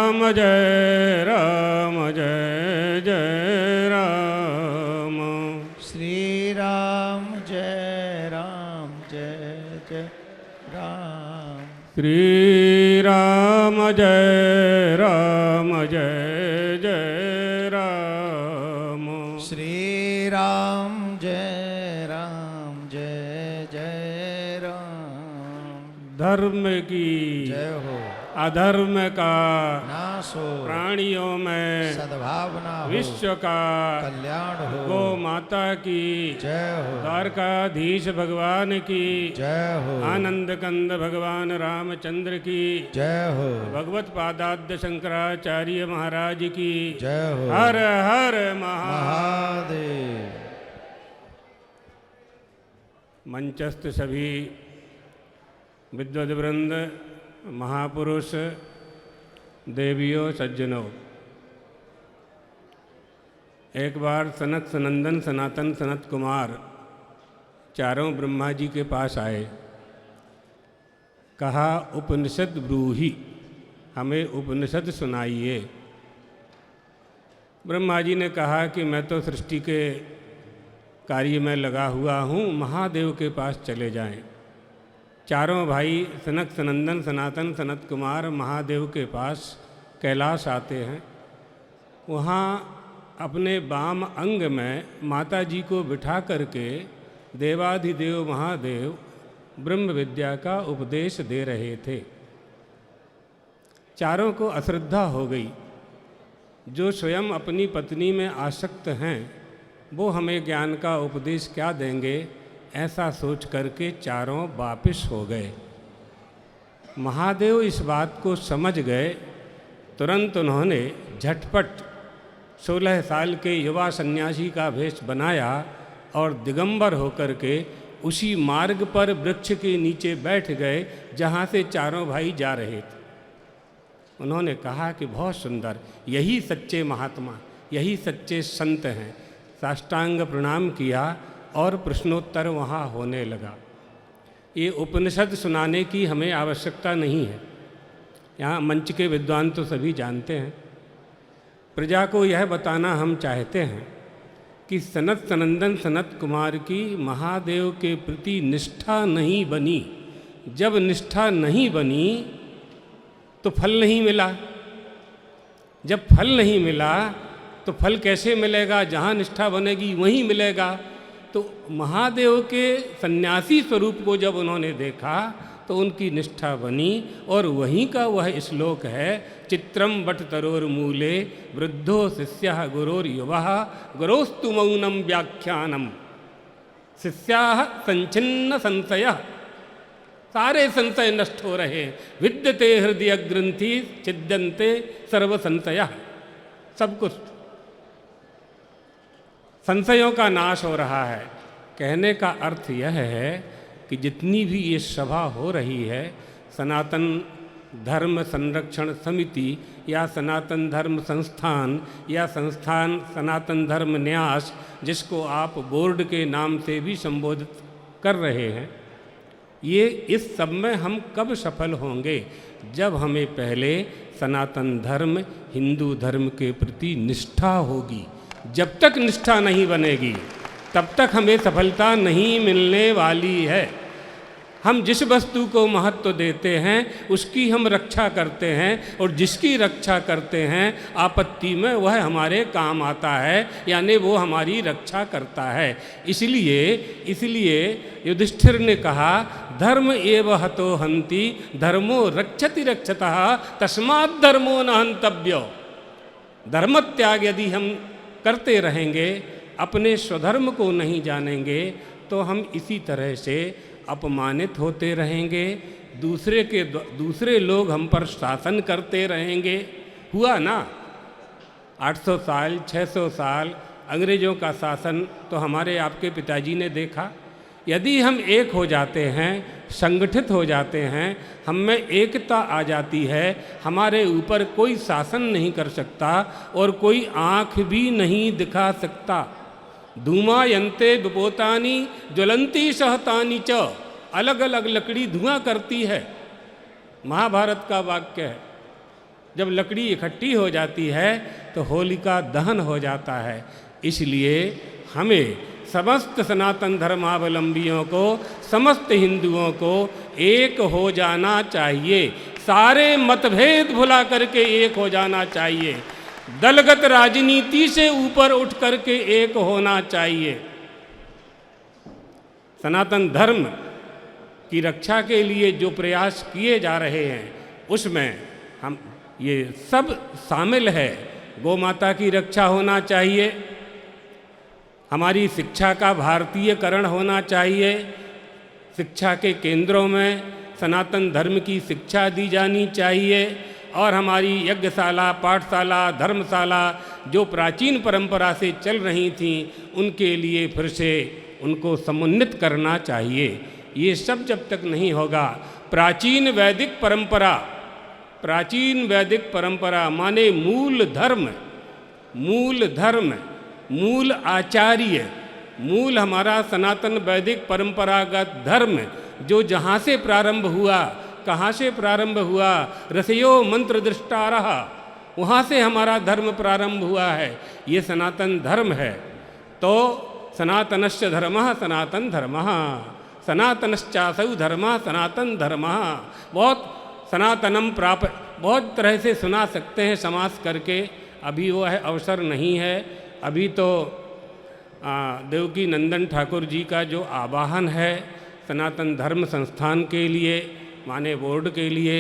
राम जय जय राम। श्री राम जय जय राम। श्री राम जय जय राम। श्री राम जय जय राम। धर्म की जय हो, अधर्म का नाश हो, प्राणियों में सद्भावना हो, विश्व का कल्याण हो। गो माता की जय हो, द्वारकाधीश भगवान की जय हो, आनंद कंद भगवान रामचंद्र की जय हो, भगवत पादाद्य शंकराचार्य महाराज की जय हो। हर हर महादेव। मंचस्थ सभी विद्वद वृंद, महापुरुष, देवियों, सज्जनों, एक बार सनक सनंदन सनातन सनत कुमार चारों ब्रह्मा जी के पास आए। कहा उपनिषद ब्रूहि, हमें उपनिषद सुनाइए। ब्रह्मा जी ने कहा कि मैं तो सृष्टि के कार्य में लगा हुआ हूँ, महादेव के पास चले जाएं। चारों भाई सनक सनंदन सनातन सनत कुमार महादेव के पास कैलाश आते हैं। वहाँ अपने वाम अंग में माता जी को बिठा करके देवाधिदेव महादेव ब्रह्म विद्या का उपदेश दे रहे थे। चारों को अश्रद्धा हो गई। जो स्वयं अपनी पत्नी में आसक्त हैं वो हमें ज्ञान का उपदेश क्या देंगे, ऐसा सोच करके चारों वापिस हो गए। महादेव इस बात को समझ गए। तुरंत उन्होंने झटपट 16 साल के युवा सन्यासी का वेश बनाया और दिगंबर होकर के उसी मार्ग पर वृक्ष के नीचे बैठ गए जहाँ से चारों भाई जा रहे थे। उन्होंने कहा कि बहुत सुंदर, यही सच्चे महात्मा, यही सच्चे संत हैं। साष्टांग प्रणाम किया और प्रश्नोत्तर वहाँ होने लगा। ये उपनिषद सुनाने की हमें आवश्यकता नहीं है, यहाँ मंच के विद्वान तो सभी जानते हैं। प्रजा को यह बताना हम चाहते हैं कि सनत सनंदन सनत कुमार की महादेव के प्रति निष्ठा नहीं बनी। जब निष्ठा नहीं बनी तो फल नहीं मिला। जब फल नहीं मिला तो फल कैसे मिलेगा? जहाँ निष्ठा बनेगी वहीं मिलेगा। तो महादेव के सन्यासी स्वरूप को जब उन्होंने देखा तो उनकी निष्ठा बनी और वहीं का वह श्लोक है, चित्रम वट तरोर मूले वृद्धो शिष्यः गुरोर युवः गुरोस्तु मौनम व्याख्यानम शिष्याः संचिन्न संशयः। सारे संशय नष्ट हो रहे, विद्यते हृदय ग्रंथि छिद्यन्ते सर्व संशयः। सब कुछ संशयों का नाश हो रहा है। कहने का अर्थ यह है कि जितनी भी ये सभा हो रही है, सनातन धर्म संरक्षण समिति या सनातन धर्म संस्थान या संस्थान सनातन धर्म न्यास, जिसको आप बोर्ड के नाम से भी संबोधित कर रहे हैं, ये इस सब में हम कब सफल होंगे? जब हमें पहले सनातन धर्म हिंदू धर्म के प्रति निष्ठा होगी। जब तक निष्ठा नहीं बनेगी तब तक हमें सफलता नहीं मिलने वाली है। हम जिस वस्तु को महत्व देते हैं उसकी हम रक्षा करते हैं, और जिसकी रक्षा करते हैं आपत्ति में वह हमारे काम आता है, यानी वो हमारी रक्षा करता है। इसलिए युधिष्ठिर ने कहा, धर्म एव हतो हन्ति धर्मो रक्षति रक्षतः तस्मात् धर्मो न हन्तव्यो। धर्म त्याग यदि हम करते रहेंगे, अपने स्वधर्म को नहीं जानेंगे, तो हम इसी तरह से अपमानित होते रहेंगे। दूसरे लोग हम पर शासन करते रहेंगे। हुआ ना 800 साल 600 साल अंग्रेज़ों का शासन तो हमारे आपके पिताजी ने देखा। यदि हम एक हो जाते हैं, संगठित हो जाते हैं, हम में एकता आ जाती है, हमारे ऊपर कोई शासन नहीं कर सकता और कोई आँख भी नहीं दिखा सकता। धूमायन्ते विपोतानि ज्वलंती सहतानि च। अलग अलग लकड़ी धुआं करती है, महाभारत का वाक्य है। जब लकड़ी इकट्ठी हो जाती है तो होलिका दहन हो जाता है। इसलिए हमें समस्त सनातन धर्मावलंबियों को, समस्त हिंदुओं को एक हो जाना चाहिए। सारे मतभेद भुला करके एक हो जाना चाहिए। दलगत राजनीति से ऊपर उठ करके एक होना चाहिए। सनातन धर्म की रक्षा के लिए जो प्रयास किए जा रहे हैं उसमें हम ये सब शामिल है। गौ माता की रक्षा होना चाहिए, हमारी शिक्षा का भारतीयकरण होना चाहिए, शिक्षा के केंद्रों में सनातन धर्म की शिक्षा दी जानी चाहिए और हमारी यज्ञशाला, पाठशाला, धर्मशाला जो प्राचीन परंपरा से चल रही थीं उनके लिए फिर से उनको समुन्नत करना चाहिए। ये सब जब तक नहीं होगा, प्राचीन वैदिक परंपरा माने मूल धर्म, मूल आचार्य, मूल हमारा सनातन वैदिक परंपरागत धर्म जो जहाँ से प्रारंभ हुआ, कहाँ से प्रारंभ हुआ, रसयो मंत्र दृष्टारः, वहाँ से हमारा धर्म प्रारंभ हुआ है। ये सनातन धर्म है। तो सनातनश्च धर्मः सनातन धर्मः, सनातनश्चासौ धर्मः सनातन धर्मः। बहुत सनातनम प्राप बहुत तरह से सुना सकते हैं समास करके, अभी वो है अवसर नहीं है। अभी तो देवकी नंदन ठाकुर जी का जो आवाहन है सनातन धर्म संस्थान के लिए, माने बोर्ड के लिए,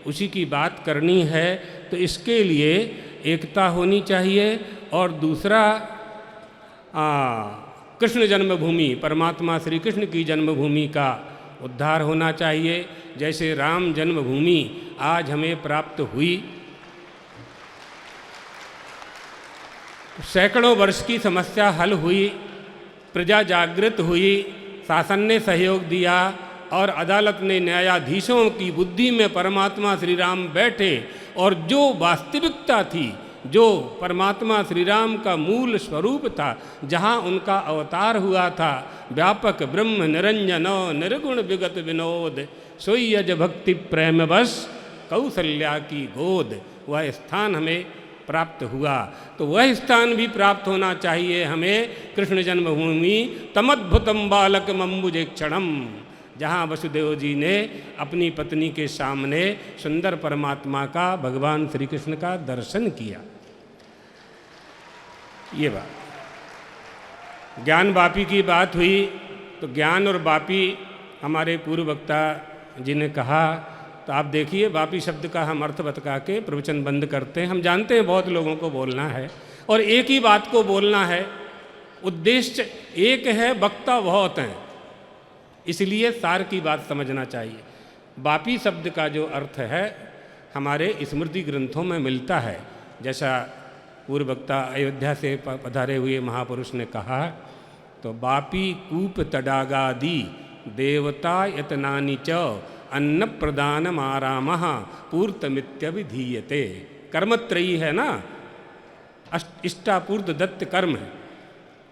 उसी की बात करनी है। तो इसके लिए एकता होनी चाहिए। और दूसरा कृष्ण जन्मभूमि, परमात्मा श्री कृष्ण की जन्मभूमि का उद्धार होना चाहिए। जैसे राम जन्मभूमि आज हमें प्राप्त हुई, सैकड़ों वर्ष की समस्या हल हुई, प्रजा जागृत हुई, शासन ने सहयोग दिया और अदालत ने न्यायाधीशों की बुद्धि में परमात्मा श्री राम बैठे और जो वास्तविकता थी, जो परमात्मा श्री राम का मूल स्वरूप था, जहाँ उनका अवतार हुआ था, व्यापक ब्रह्म निरंजनो निर्गुण विगत विनोद सोई अज भक्ति प्रेम बस कौशल्या की गोद, वह स्थान हमें प्राप्त हुआ। तो वह स्थान भी प्राप्त होना चाहिए हमें, कृष्ण जन्मभूमि तमद्भुतम बालक मम्बुजेक्षणम, जहाँ वसुदेव जी ने अपनी पत्नी के सामने सुंदर परमात्मा का, भगवान श्री कृष्ण का दर्शन किया। ये बात ज्ञान वापी की बात हुई, तो ज्ञान और वापी हमारे पूर्व वक्ता जी ने कहा। तो आप देखिए, वापी शब्द का हम अर्थ बता के प्रवचन बंद करते हैं। हम जानते हैं बहुत लोगों को बोलना है और एक ही बात को बोलना है, उद्देश्य एक है, वक्ता बहुत हैं, इसलिए सार की बात समझना चाहिए। वापी शब्द का जो अर्थ है हमारे स्मृति ग्रंथों में मिलता है। जैसा पूर्व वक्ता अयोध्या से पधारे हुए महापुरुष ने कहा, तो वापी कूप तडागादि देवता यतनानि च अन्न प्रदान आरामः पूर्तमित्यभिधीयते। कर्मत्रयी है ना, इष्टापूर्त दत्त कर्म है।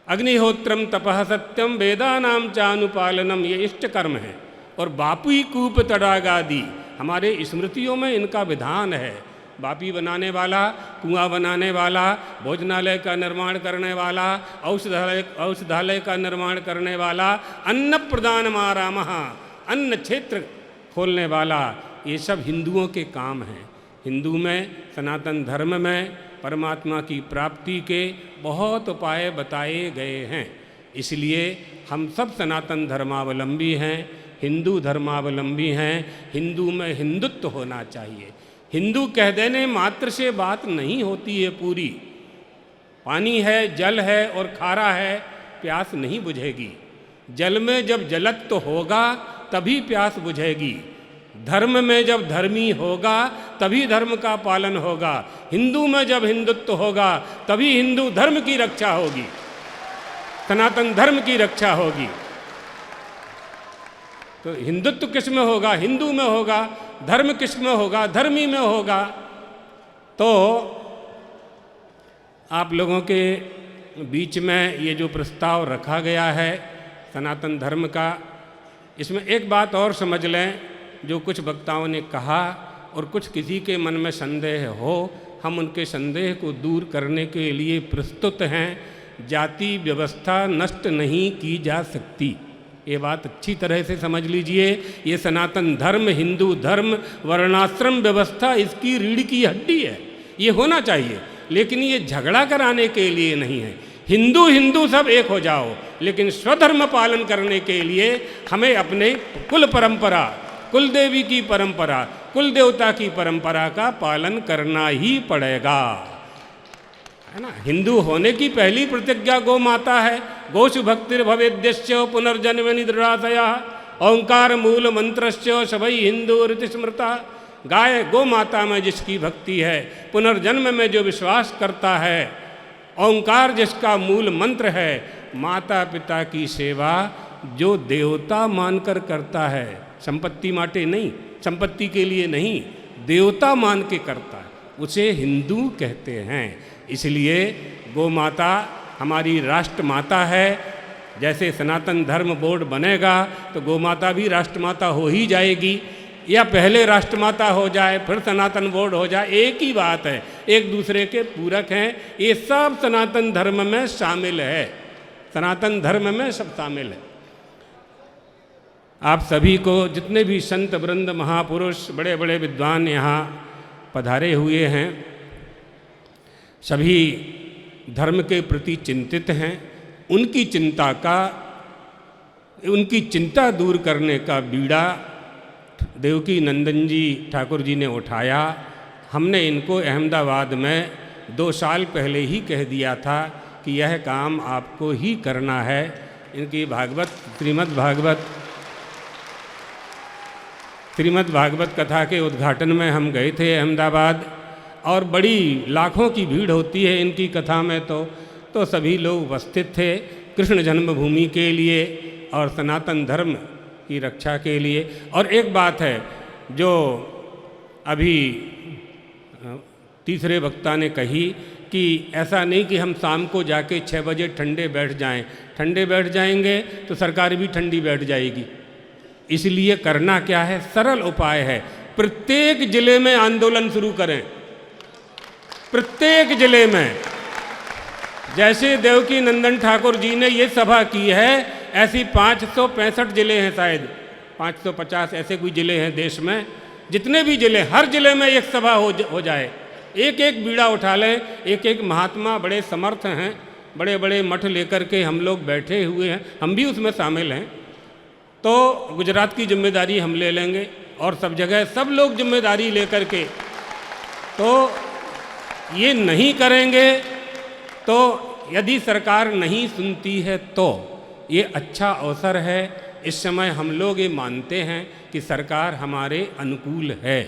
अग्निहोत्रम तपः सत्यम वेदानाम चानुपालनम, ये इष्ट कर्म है। और वापी कूप तडागादि हमारे स्मृतियों में इनका विधान है। वापी बनाने वाला, कुआं बनाने वाला, भोजनालय का निर्माण करने वाला, औषधालय का निर्माण करने वाला, अन्न प्रदान आरामः, अन्न क्षेत्र खोलने वाला, ये सब हिंदुओं के काम हैं। हिंदू में, सनातन धर्म में परमात्मा की प्राप्ति के बहुत उपाय बताए गए हैं। इसलिए हम सब सनातन धर्मावलंबी हैं, हिंदू धर्मावलंबी हैं। हिंदू में हिंदुत्व होना चाहिए। हिंदू कह देने मात्र से बात नहीं होती है पूरी। पानी है, जल है और खारा है, प्यास नहीं बुझेगी। जल में जब जलत्व होगा तभी प्यास बुझेगी। धर्म में जब धर्मी होगा तभी धर्म का पालन होगा। हिंदू में जब हिंदुत्व होगा तभी हिंदू धर्म की रक्षा होगी, सनातन धर्म की रक्षा होगी। तो हिंदुत्व किस में होगा? हिंदू में होगा। धर्म किस में होगा? धर्मी में होगा। तो आप लोगों के बीच में ये जो प्रस्ताव रखा गया है सनातन धर्म का, इसमें एक बात और समझ लें जो कुछ वक्ताओं ने कहा और कुछ किसी के मन में संदेह हो, हम उनके संदेह को दूर करने के लिए प्रस्तुत हैं। जाति व्यवस्था नष्ट नहीं की जा सकती, ये बात अच्छी तरह से समझ लीजिए। ये सनातन धर्म, हिंदू धर्म, वर्णाश्रम व्यवस्था इसकी रीढ़ की हड्डी है, ये होना चाहिए। लेकिन ये झगड़ा कराने के लिए नहीं है। हिंदू हिंदू सब एक हो जाओ, लेकिन स्वधर्म पालन करने के लिए हमें अपने कुल परंपरा, कुल देवी की परंपरा, कुल देवता की परंपरा का पालन करना ही पड़ेगा, है ना। हिंदू होने की पहली प्रतिज्ञा गौ माता है। गौषु भक्तिर भवेद्यस्य पुनर्जन्मनि दृढ़ाशया ओंकार मूल मंत्रस्य सभई हिंदू रीति स्मृता। गाय गौ माता में जिसकी भक्ति है, पुनर्जन्म में जो विश्वास करता है, ओंकार जिसका मूल मंत्र है, माता पिता की सेवा जो देवता मानकर करता है, संपत्ति माटे नहीं, संपत्ति के लिए नहीं, देवता मान के करता है, उसे हिंदू कहते हैं। इसलिए गौ माता हमारी राष्ट्र माता है। जैसे सनातन धर्म बोर्ड बनेगा तो गौ माता भी राष्ट्रमाता हो ही जाएगी, या पहले राष्ट्रमाता हो जाए फिर सनातन बोर्ड हो जाए, एक ही बात है, एक दूसरे के पूरक हैं। ये सब सनातन धर्म में शामिल है, सनातन धर्म में सब शामिल है। आप सभी को, जितने भी संत वृंद, महापुरुष, बड़े बड़े विद्वान यहाँ पधारे हुए हैं, सभी धर्म के प्रति चिंतित हैं। उनकी चिंता दूर करने का बीड़ा देवकी नंदन जी ठाकुर जी ने उठाया। हमने इनको अहमदाबाद में 2 साल पहले ही कह दिया था कि यह काम आपको ही करना है। इनकी श्रीमद् भागवत कथा के उद्घाटन में हम गए थे अहमदाबाद, और बड़ी लाखों की भीड़ होती है इनकी कथा में, तो सभी लोग उपस्थित थे कृष्ण जन्मभूमि के लिए और सनातन धर्म की रक्षा के लिए। और एक बात है जो अभी तीसरे वक्ता ने कही कि ऐसा नहीं कि हम शाम को जाके 6 बजे ठंडे बैठ जाएं, ठंडे बैठ जाएंगे तो सरकार भी ठंडी बैठ जाएगी। इसलिए करना क्या है, सरल उपाय है, प्रत्येक जिले में आंदोलन शुरू करें, प्रत्येक जिले में। जैसे देवकी नंदन ठाकुर जी ने ये सभा की है, ऐसी 565 जिले हैं, शायद 550 ऐसे कोई जिले हैं देश में। जितने भी जिले, हर जिले में एक सभा हो जाए, एक एक बीड़ा उठा लें। एक एक महात्मा बड़े समर्थ हैं, बड़े बड़े मठ लेकर के हम लोग बैठे हुए हैं, हम भी उसमें शामिल हैं। तो गुजरात की जिम्मेदारी हम ले लेंगे, और सब जगह सब लोग जिम्मेदारी लेकर के, तो ये नहीं करेंगे तो यदि सरकार नहीं सुनती है तो ये अच्छा अवसर है। इस समय हम लोग ये मानते हैं कि सरकार हमारे अनुकूल है,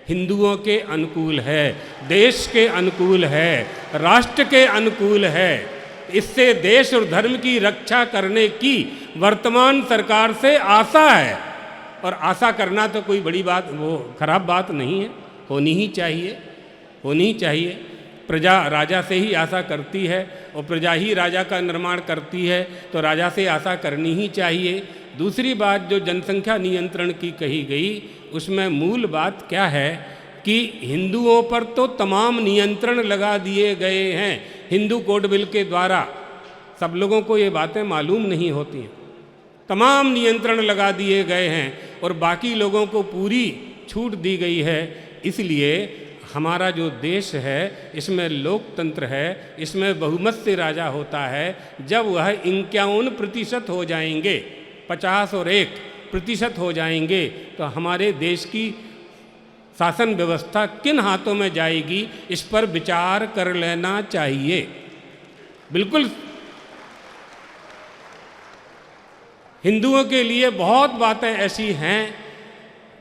हिंदुओं के अनुकूल है, देश के अनुकूल है, राष्ट्र के अनुकूल है। इससे देश और धर्म की रक्षा करने की वर्तमान सरकार से आशा है, और आशा करना तो कोई बड़ी बात, वो खराब बात नहीं है, होनी ही चाहिए, होनी ही चाहिए। प्रजा राजा से ही आशा करती है, और प्रजा ही राजा का निर्माण करती है, तो राजा से आशा करनी ही चाहिए। दूसरी बात जो जनसंख्या नियंत्रण की कही गई, उसमें मूल बात क्या है कि हिंदुओं पर तो तमाम नियंत्रण लगा दिए गए हैं हिंदू कोड बिल के द्वारा। सब लोगों को ये बातें मालूम नहीं होती हैं, तमाम नियंत्रण लगा दिए गए हैं, और बाकी लोगों को पूरी छूट दी गई है। इसलिए हमारा जो देश है, इसमें लोकतंत्र है, इसमें बहुमत से राजा होता है। जब वह 51% हो जाएंगे, 50 और 1% हो जाएंगे, तो हमारे देश की शासन व्यवस्था किन हाथों में जाएगी, इस पर विचार कर लेना चाहिए। बिल्कुल हिंदुओं के लिए बहुत बातें ऐसी हैं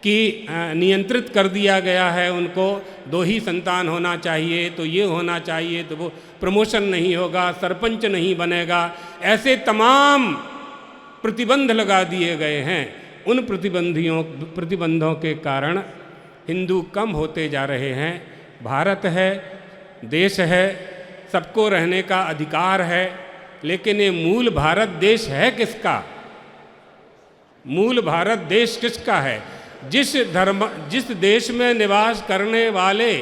कि नियंत्रित कर दिया गया है उनको। 2 ही संतान होना चाहिए, तो ये होना चाहिए, तो वो प्रमोशन नहीं होगा, सरपंच नहीं बनेगा, ऐसे तमाम प्रतिबंध लगा दिए गए हैं। उन प्रतिबंधों के कारण हिंदू कम होते जा रहे हैं। भारत है, देश है, सबको रहने का अधिकार है, लेकिन ये मूल भारत देश है किसका? मूल भारत देश किसका है? जिस देश में निवास करने वाले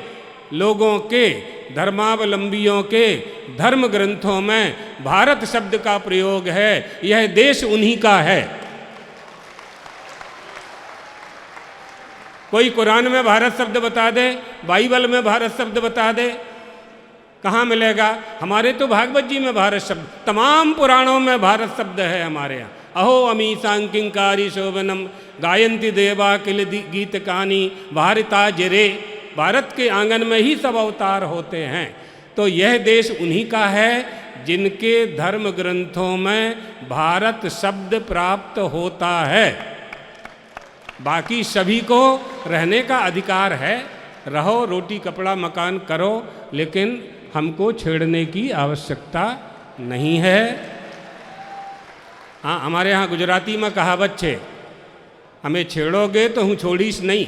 लोगों के धर्मावलंबियों के धर्म ग्रंथों में भारत शब्द का प्रयोग है, यह देश उन्हीं का है। कोई कुरान में भारत शब्द बता दे, बाइबल में भारत शब्द बता दे, कहाँ मिलेगा? हमारे तो भागवत जी में भारत शब्द, तमाम पुराणों में भारत शब्द है हमारे यहाँ। अहो अमी सांकिंकारी शोभनम गायंती देवा किल गीत कहानी भारता जरे, भारत के आंगन में ही सब अवतार होते हैं। तो यह देश उन्हीं का है जिनके धर्म ग्रंथों में भारत शब्द प्राप्त होता है। बाकी सभी को रहने का अधिकार है, रहो, रोटी कपड़ा मकान करो, लेकिन हमको छेड़ने की आवश्यकता नहीं है। हाँ, हमारे यहाँ गुजराती में कहावत है, हमें छेड़ोगे तो हूँ छोड़ीश नहीं।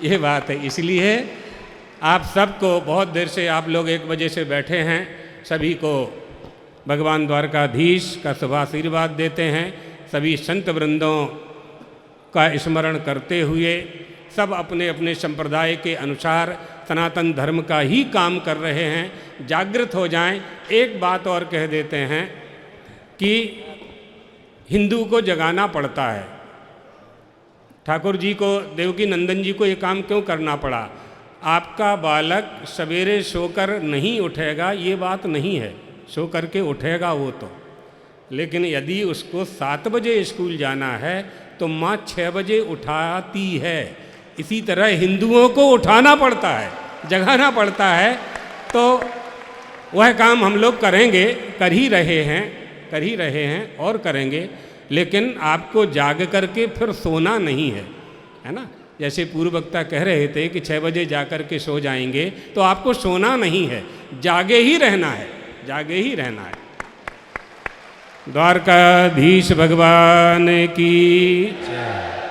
ये बात है। इसलिए आप सबको, बहुत देर से आप लोग 1 बजे से बैठे हैं, सभी को भगवान द्वारकाधीश का शुभ आशीर्वाद देते हैं। सभी संत वृंदों का स्मरण करते हुए सब अपने अपने संप्रदाय के अनुसार सनातन धर्म का ही काम कर रहे हैं। जागृत हो जाएं। एक बात और कह देते हैं कि हिंदू को जगाना पड़ता है। ठाकुर जी को, देवकी नंदन जी को ये काम क्यों करना पड़ा? आपका बालक सवेरे सोकर नहीं उठेगा, ये बात नहीं है, सो करके उठेगा वो तो, लेकिन यदि उसको 7 बजे स्कूल जाना है तो माँ 6 बजे उठाती है। इसी तरह हिंदुओं को उठाना पड़ता है, जगाना पड़ता है। तो वह काम हम लोग करेंगे, कर ही रहे हैं और करेंगे, लेकिन आपको जाग करके फिर सोना नहीं है ना। जैसे पूर्व वक्ता कह रहे थे कि 6 बजे जाकर के सो जाएंगे, तो आपको सोना नहीं है, जागे ही रहना है, जागे ही रहना है। द्वारकाधीश भगवान की जय।